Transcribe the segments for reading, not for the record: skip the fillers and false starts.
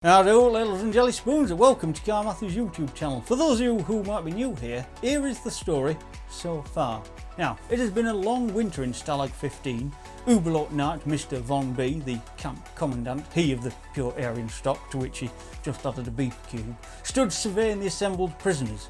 Hello ladles and jelly spoons and welcome to Kohigh Mathy's YouTube channel. For those of you who might be new here is the story so far. Now, it has been a long winter in Stalag 15. Uberlord Knight Mr. Von B, the camp commandant, he of the pure Aryan stock to which he just added a beef cube, stood surveying the assembled prisoners.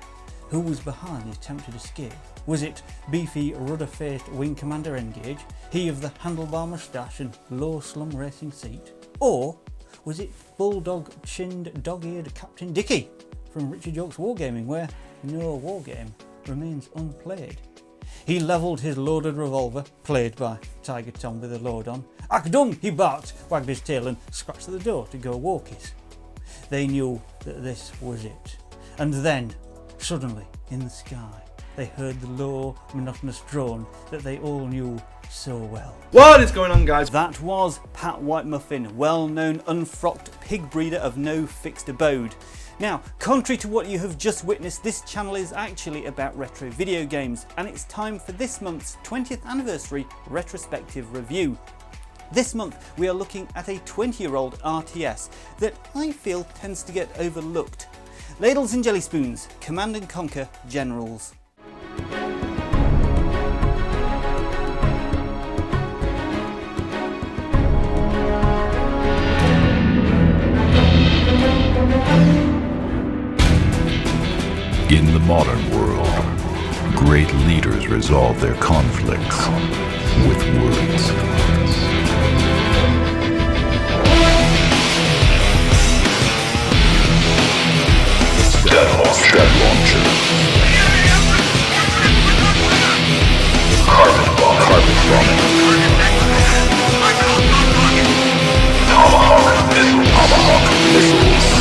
Who was behind the attempted escape? Was it beefy, rudder-faced Wing Commander Engage, he of the handlebar moustache and low slum racing seat? Or was it bulldog-chinned, dog-eared Captain Dicky from Richard York's Wargaming, where no wargame remains unplayed? He levelled his loaded revolver, played by Tiger Tom with a load on. "Akdung!" he barked, wagged his tail and scratched at the door to go walkies. They knew that this was it. And then, suddenly, in the sky, they heard the low, monotonous drone that they all knew so well. What is going on, guys? That was Pat White Muffin, well-known unfrocked pig breeder of no fixed abode. Now, contrary to what you have just witnessed, this channel is actually about retro video games, and it's time for this month's 20th anniversary retrospective review. This month we are looking at a 20-year-old RTS that I feel tends to get overlooked. Ladles and jelly spoons, Command & Conquer Generals. In the modern world, great leaders resolve their conflicts with words. Step launcher. Carpet bombing. Tomahawk missiles.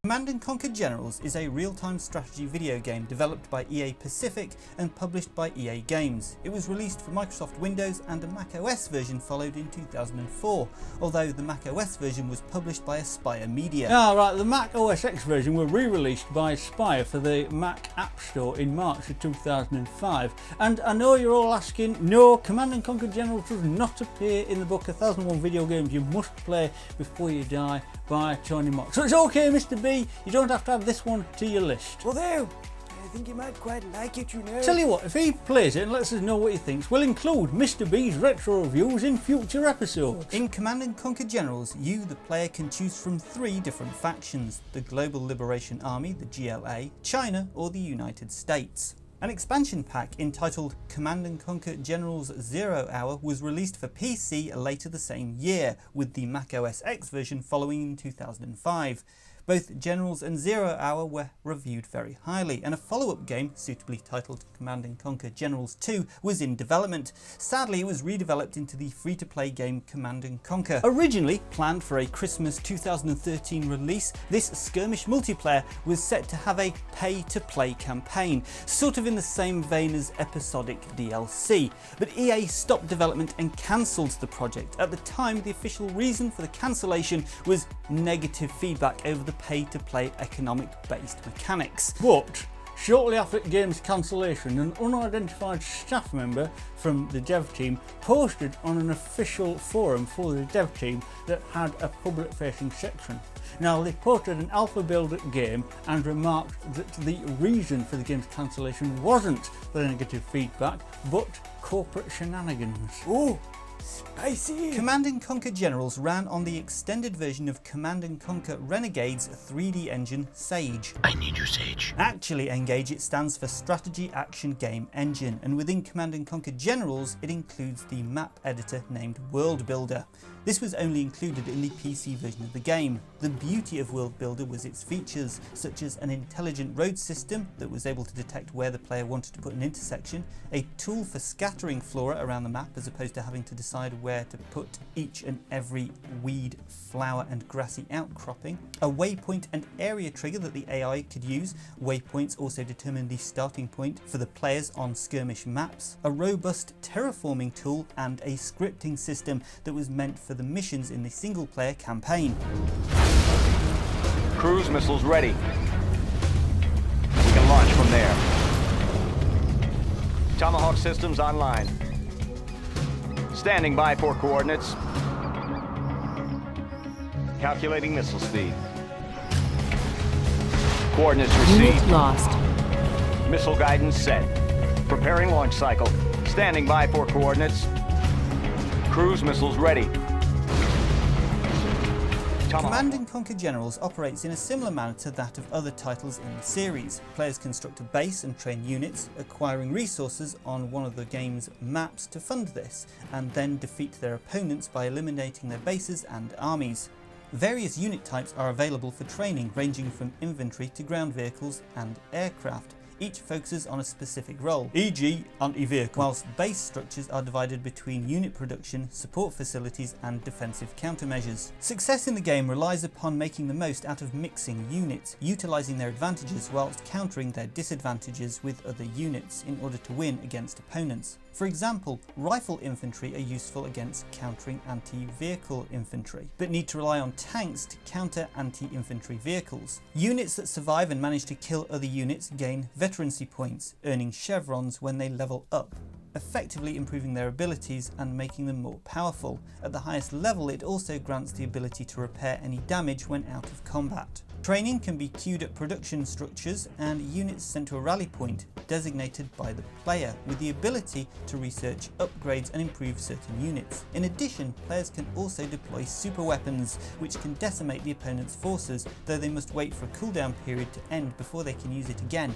Command & Conquer Generals is a real-time strategy video game developed by EA Pacific and published by EA Games. It was released for Microsoft Windows and a Mac OS version followed in 2004, although the Mac OS version was published by Aspire Media. Right, the Mac OS X version were re-released by Aspire for the Mac App Store in March of 2005, and I know you're all asking, no, Command & Conquer Generals does not appear in the book 1001 Video Games You Must Play Before You Die by Tony Mock. So it's okay, Mr. B, you don't have to add this one to your list. Although, I think you might quite like it, you know. Tell you what, if he plays it and lets us know what he thinks, we'll include Mr. B's retro reviews in future episodes. In Command & Conquer Generals, you, the player, can choose from 3 different factions: the Global Liberation Army, the GLA, China, or the United States. An expansion pack entitled Command & Conquer Generals 0 Hour was released for PC later the same year, with the Mac OS X version following in 2005. Both Generals and 0 Hour were reviewed very highly, and a follow-up game, suitably titled Command & Conquer Generals 2, was in development. Sadly, it was redeveloped into the free-to-play game Command & Conquer. Originally planned for a Christmas 2013 release, this skirmish multiplayer was set to have a pay-to-play campaign, sort of in the same vein as episodic DLC. But EA stopped development and cancelled the project. At the time, the official reason for the cancellation was negative feedback over the pay-to-play economic-based mechanics. But shortly after the game's cancellation, an unidentified staff member from the dev team posted on an official forum for the dev team that had a public-facing section. Now, they posted an alpha build game and remarked that the reason for the game's cancellation wasn't the negative feedback, but corporate shenanigans. Ooh, spicy! Command & Conquer Generals ran on the extended version of Command & Conquer Renegade's 3D engine, Sage. I need you, Sage. Actually, Engage, it stands for Strategy Action Game Engine, and within Command & Conquer Generals, it includes the map editor named World Builder. This was only included in the PC version of the game. The beauty of World Builder was its features, such as an intelligent road system that was able to detect where the player wanted to put an intersection, a tool for scattering flora around the map as opposed to having to decide where to put each and every weed, flower and grassy outcropping, a waypoint and area trigger that the AI could use. Waypoints also determine the starting point for the players on skirmish maps, a robust terraforming tool and a scripting system that was meant for the missions in the single player campaign. Cruise missiles ready. We can launch from there. Tomahawk systems online. Standing by for coordinates. Calculating missile speed. Coordinates Unit received. lost. Missile guidance set. Preparing launch cycle. Standing by for coordinates. Cruise missiles ready. Command and Conquer Generals operates in a similar manner to that of other titles in the series. Players construct a base and train units, acquiring resources on one of the game's maps to fund this, and then defeat their opponents by eliminating their bases and armies. Various unit types are available for training, ranging from infantry to ground vehicles and aircraft. Each focuses on a specific role, e.g. anti-vehicle, whilst base structures are divided between unit production, support facilities and defensive countermeasures. Success in the game relies upon making the most out of mixing units, utilising their advantages whilst countering their disadvantages with other units in order to win against opponents. For example, rifle infantry are useful against countering anti-vehicle infantry, but need to rely on tanks to counter anti-infantry vehicles. Units that survive and manage to kill other units gain veterancy points, earning chevrons when they level up, effectively improving their abilities and making them more powerful. At the highest level, it also grants the ability to repair any damage when out of combat. Training can be queued at production structures and units sent to a rally point designated by the player, with the ability to research upgrades and improve certain units. In addition, players can also deploy super weapons, which can decimate the opponent's forces, though they must wait for a cooldown period to end before they can use it again.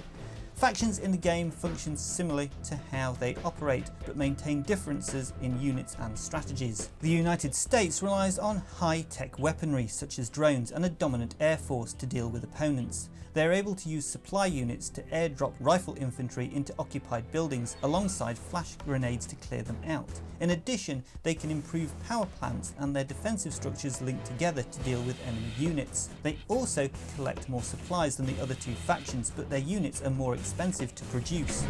Factions in the game function similarly to how they operate, but maintain differences in units and strategies. The United States relies on high-tech weaponry such as drones and a dominant air force to deal with opponents. They are able to use supply units to airdrop rifle infantry into occupied buildings alongside flash grenades to clear them out. In addition, they can improve power plants and their defensive structures linked together to deal with enemy units. They also collect more supplies than the other two factions, but their units are more expensive to produce.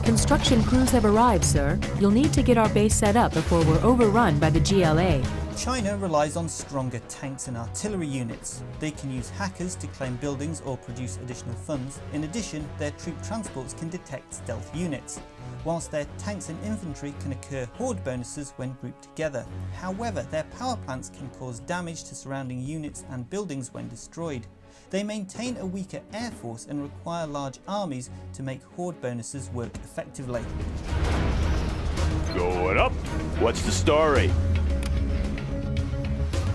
Construction crews have arrived, sir. You'll need to get our base set up before we're overrun by the GLA. China relies on stronger tanks and artillery units. They can use hackers to claim buildings or produce additional funds. In addition, their troop transports can detect stealth units, whilst their tanks and infantry can occur horde bonuses when grouped together. However, their power plants can cause damage to surrounding units and buildings when destroyed. They maintain a weaker air force and require large armies to make horde bonuses work effectively. Going up. What's the story?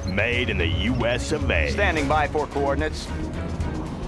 Made in the US of A. Standing by for coordinates.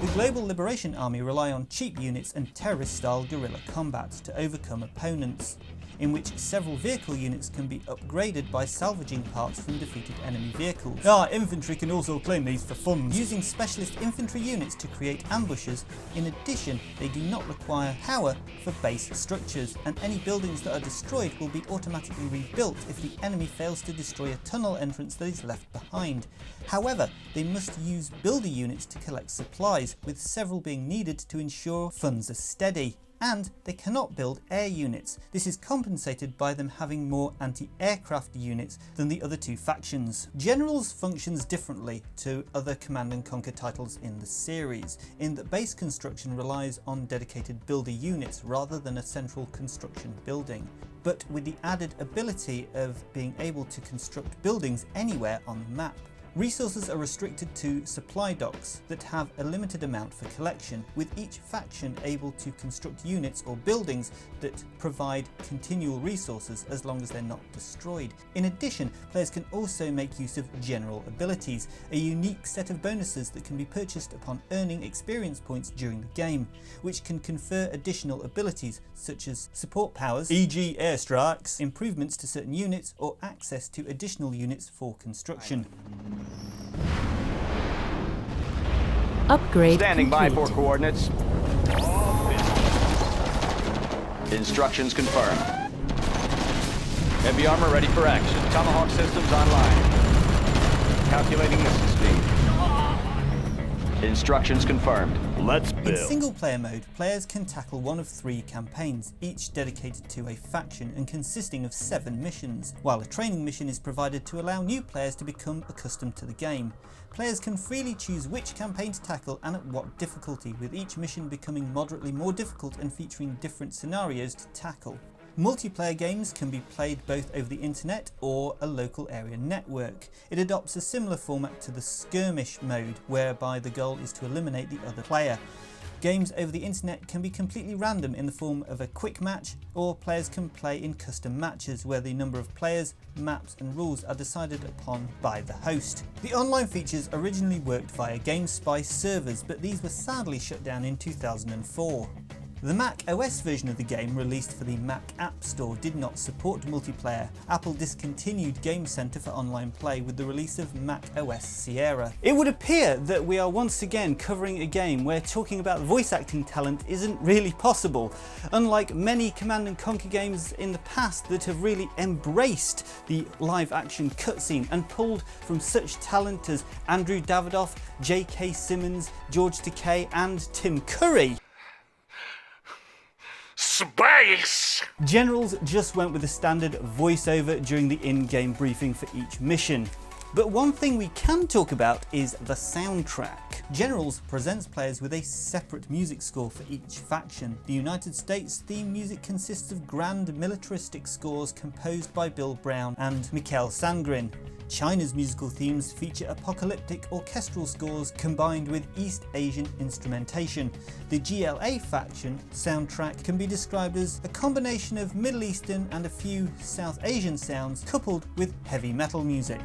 The Global Liberation Army rely on cheap units and terrorist-style guerrilla combat to overcome opponents, in which several vehicle units can be upgraded by salvaging parts from defeated enemy vehicles. Infantry can also claim these for funds, using specialist infantry units to create ambushes. In addition, they do not require power for base structures, and any buildings that are destroyed will be automatically rebuilt if the enemy fails to destroy a tunnel entrance that is left behind. However, they must use builder units to collect supplies, with several being needed to ensure funds are steady. And they cannot build air units. This is compensated by them having more anti-aircraft units than the other two factions. Generals functions differently to other Command and Conquer titles in the series, in that base construction relies on dedicated builder units rather than a central construction building, but with the added ability of being able to construct buildings anywhere on the map. Resources are restricted to supply docks that have a limited amount for collection, with each faction able to construct units or buildings that provide continual resources as long as they're not destroyed. In addition, players can also make use of general abilities, a unique set of bonuses that can be purchased upon earning experience points during the game, which can confer additional abilities such as support powers, e.g. airstrikes, improvements to certain units, or access to additional units for construction. Upgrade Standing by complete. for coordinates. Instructions confirmed. Heavy armor ready for action. Tomahawk systems online. Calculating missile speed. Instructions confirmed. Let's In build. single player mode, players can tackle one of 3 campaigns, each dedicated to a faction and consisting of 7 missions, while a training mission is provided to allow new players to become accustomed to the game. Players can freely choose which campaign to tackle and at what difficulty, with each mission becoming moderately more difficult and featuring different scenarios to tackle. Multiplayer games can be played both over the internet or a local area network. It adopts a similar format to the skirmish mode, whereby the goal is to eliminate the other player. Games over the internet can be completely random in the form of a quick match, or players can play in custom matches where the number of players, maps and rules are decided upon by the host. The online features originally worked via GameSpy servers, but these were sadly shut down in 2004. The Mac OS version of the game, released for the Mac App Store, did not support multiplayer. Apple discontinued Game Center for online play with the release of Mac OS Sierra. It would appear that we are once again covering a game where talking about voice acting talent isn't really possible, unlike many Command & Conquer games in the past that have really embraced the live action cutscene and pulled from such talent as Andrew Davidoff, J.K. Simmons, George Takei and Tim Curry. Space! Generals just went with the standard voiceover during the in-game briefing for each mission. But one thing we can talk about is the soundtrack. Generals presents players with a separate music score for each faction. The United States theme music consists of grand militaristic scores composed by Bill Brown and Mikhail Sandgren. China's musical themes feature apocalyptic orchestral scores combined with East Asian instrumentation. The GLA faction soundtrack can be described as a combination of Middle Eastern and a few South Asian sounds coupled with heavy metal music.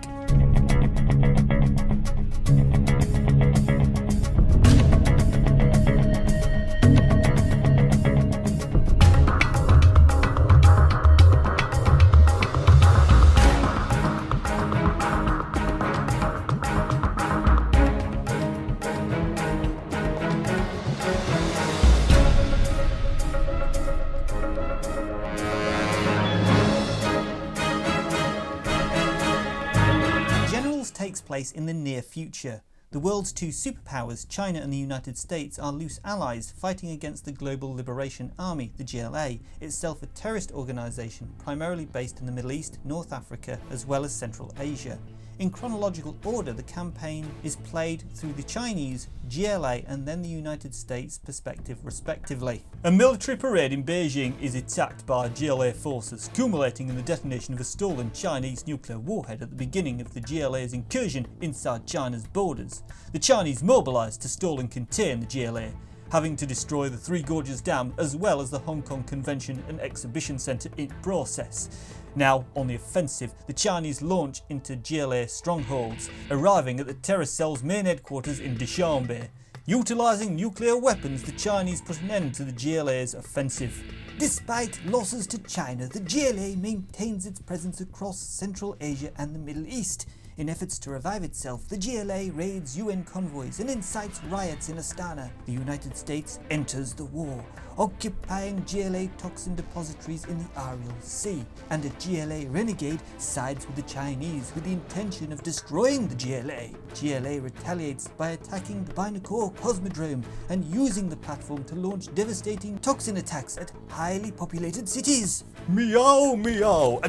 Takes place in the near future. The world's 2 superpowers, China and the United States, are loose allies fighting against the Global Liberation Army, the GLA, itself a terrorist organisation primarily based in the Middle East, North Africa as well as Central Asia. In chronological order, the campaign is played through the Chinese, GLA and then the United States perspective respectively. A military parade in Beijing is attacked by GLA forces, culminating in the detonation of a stolen Chinese nuclear warhead at the beginning of the GLA's incursion inside China's borders. The Chinese mobilised to stall and contain the GLA, having to destroy the Three Gorges Dam as well as the Hong Kong Convention and Exhibition Centre in process. Now on the offensive, the Chinese launch into GLA strongholds, arriving at the terror cell's main headquarters in Dushanbe. Utilising nuclear weapons, the Chinese put an end to the GLA's offensive. Despite losses to China, the GLA maintains its presence across Central Asia and the Middle East. In efforts to revive itself, the GLA raids UN convoys and incites riots in Astana. The United States enters the war, occupying GLA toxin depositories in the Aral Sea, and a GLA renegade sides with the Chinese with the intention of destroying the GLA. GLA retaliates by attacking the Binacore Cosmodrome and using the platform to launch devastating toxin attacks at highly populated cities. Meow meow!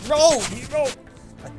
No!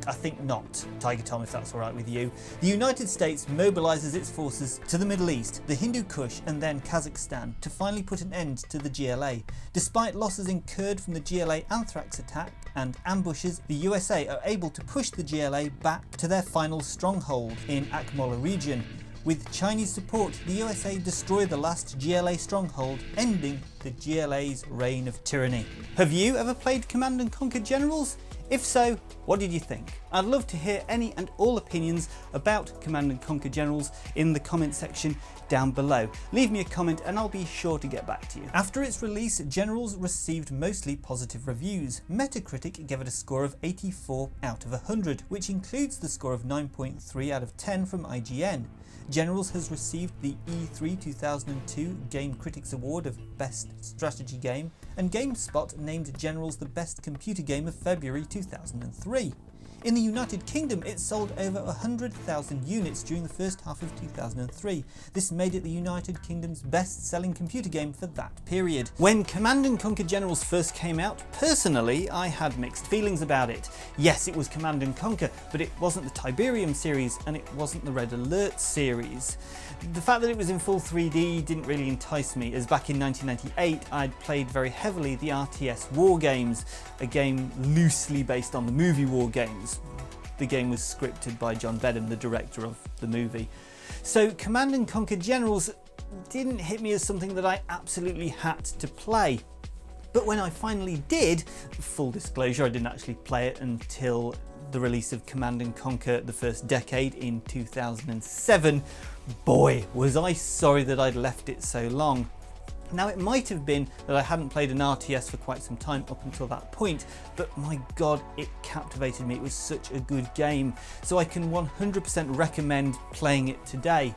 I think not, Tiger Tom, if that's alright with you. The United States mobilises its forces to the Middle East, the Hindu Kush and then Kazakhstan to finally put an end to the GLA. Despite losses incurred from the GLA anthrax attack and ambushes, the USA are able to push the GLA back to their final stronghold in Akmola region. With Chinese support, the USA destroy the last GLA stronghold, ending the GLA's reign of tyranny. Have you ever played Command & Conquer Generals? If so, what did you think? I'd love to hear any and all opinions about Command & Conquer Generals in the comment section down below. Leave me a comment and I'll be sure to get back to you. After its release, Generals received mostly positive reviews. Metacritic gave it a score of 84 out of 100, which includes the score of 9.3 out of 10 from IGN. Generals has received the E3 2002 Game Critics Award of Best Strategy Game, and GameSpot named Generals the best computer game of February 2003. In the United Kingdom, it sold over 100,000 units during the first half of 2003. This made it the United Kingdom's best-selling computer game for that period. When Command & Conquer Generals first came out, personally, I had mixed feelings about it. Yes, it was Command & Conquer, but it wasn't the Tiberium series, and it wasn't the Red Alert series. The fact that it was in full 3D didn't really entice me, as back in 1998 I'd played very heavily the RTS War Games, a game loosely based on the movie War Games. The game was scripted by John Bedham, the director of the movie. So Command & Conquer Generals didn't hit me as something that I absolutely had to play. But when I finally did, full disclosure, I didn't actually play it until the release of Command & Conquer The First Decade in 2007. Boy, was I sorry that I'd left it so long. Now, it might have been that I hadn't played an RTS for quite some time up until that point, but my god, it captivated me. It was such a good game, so I can 100% recommend playing it today.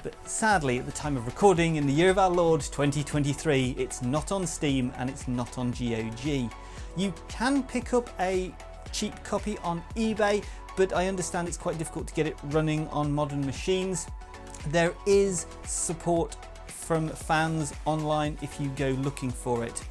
But sadly, at the time of recording, in the year of our Lord 2023, it's not on Steam and it's not on GOG. You can pick up a cheap copy on eBay, but I understand it's quite difficult to get it running on modern machines. There is support from fans online if you go looking for it.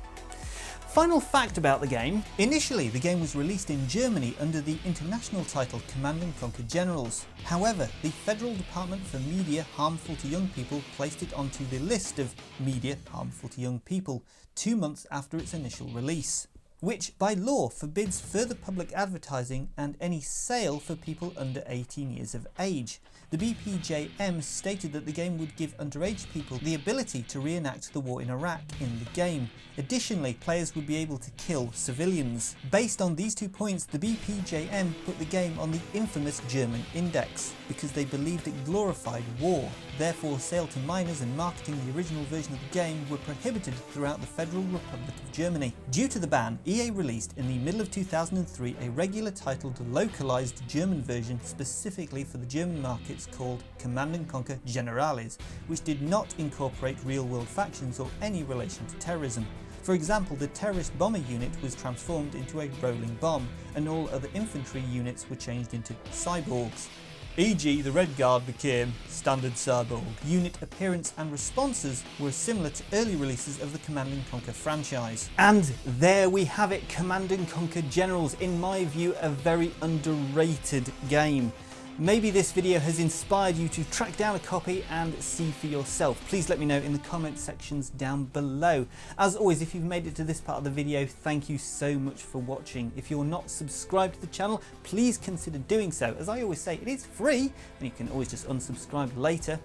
Final fact about the game. Initially, the game was released in Germany under the international title Command & Conquer Generals. However, the Federal Department for Media Harmful to Young People placed it onto the list of media harmful to young people 2 months after its initial release, which by law forbids further public advertising and any sale for people under 18 years of age. The BPJM stated that the game would give underage people the ability to reenact the war in Iraq in the game. Additionally, players would be able to kill civilians. Based on these 2 points, the BPJM put the game on the infamous German index because they believed it glorified war. Therefore, sale to minors and marketing the original version of the game were prohibited throughout the Federal Republic of Germany. Due to the ban, EA released in the middle of 2003 a regular titled localized German version specifically for the German markets called Command & Conquer Generales, which did not incorporate real-world factions or any relation to terrorism. For example, the terrorist bomber unit was transformed into a rolling bomb, and all other infantry units were changed into cyborgs. E.g., the Red Guard became standard cyborg. Unit appearance and responses were similar to early releases of the Command & Conquer franchise. And there we have it, Command & Conquer Generals, in my view a very underrated game. Maybe this video has inspired you to track down a copy and see for yourself. Please let me know in the comment sections down below. As always, if you've made it to this part of the video, thank you so much for watching. If you're not subscribed to the channel, please consider doing so. As I always say, it is free and you can always just unsubscribe later.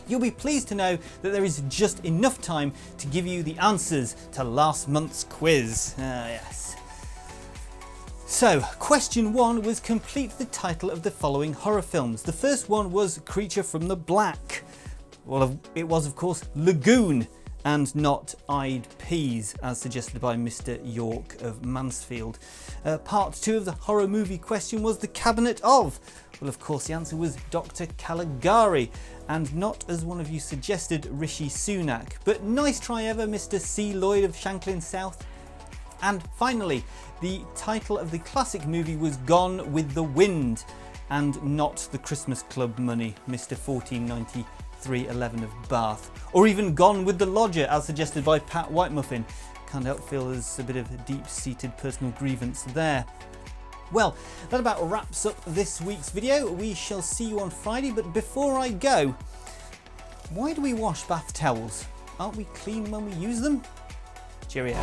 You'll be pleased to know that there is just enough time to give you the answers to last month's quiz. Yes. So, question 1 was complete the title of the following horror films. The first one was Creature from the Black. Well, it was of course Lagoon and not Eyed Peas, as suggested by Mr. York of Mansfield. Part 2 of the horror movie question was The Cabinet of. Well, of course the answer was Dr. Caligari, and not, as one of you suggested, Rishi Sunak. But nice try ever, Mr. C. Lloyd of Shanklin South. And finally, the title of the classic movie was Gone with the Wind, and not The Christmas Club Money, Mr. 149311 of Bath. Or even Gone with the Lodger, as suggested by Pat Whitemuffin. Can't help feel there's a bit of a deep-seated personal grievance there. Well, that about wraps up this week's video. We shall see you on Friday, but before I go, why do we wash bath towels? Aren't we clean when we use them? Cheerio.